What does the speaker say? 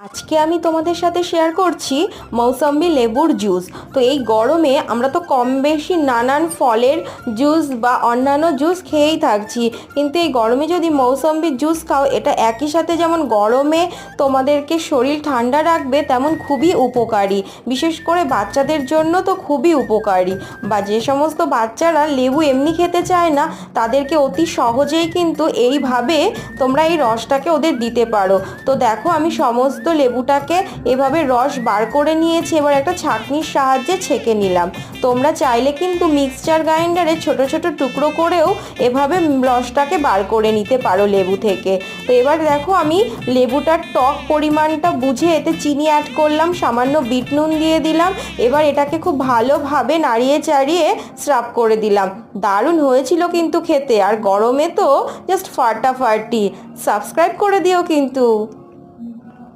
আজকে আমি তোমাদের সাথে শেয়ার করছি মৌসম্বি লেবুর জুস। তো এই গরমে আমরা তো কম বেশি নানান ফলের জুস বা অন্যান্য জুস খেয়েই থাকছি, কিন্তু এই গরমে যদি মৌসম্বির জুস খাও, এটা একই সাথে যেমন গরমে তোমাদেরকে শরীর ঠান্ডা রাখবে, তেমন খুবই উপকারী। বিশেষ করে বাচ্চাদের জন্য তো খুবই উপকারী। বা যে সমস্ত বাচ্চারা লেবু এমনি খেতে চায় না, তাদেরকে অতি সহজেই কিন্তু এইভাবে তোমরা এই রসটাকে ওদের দিতে পারো। তো দেখো, আমি সমস্ত লেবুটাকে এভাবে রস বার করে নিয়েছি, এবার একটা ছাঁকনির সাহায্যে ছেঁকে নিলাম। তোমরা চাইলে কিন্তু মিক্সচার গ্রাইন্ডারে ছোট ছোট টুকরো করেও এভাবে রসটাকে বার করে নিতে পারো লেবু থেকে। তো এবার দেখো, আমি লেবুটার টক পরিমাণটা বুঝে এতে চিনি অ্যাড করলাম, সামান্য বিট নুন দিয়ে দিলাম। এবার এটাকে খুব ভালোভাবে নাড়িয়ে চাড়িয়ে স্রাব করে দিলাম। দারুণ হয়েছিল কিন্তু খেতে, আর গরমে তো জাস্ট ফাটাফাটি। সাবস্ক্রাইব করে দিও কিন্তু।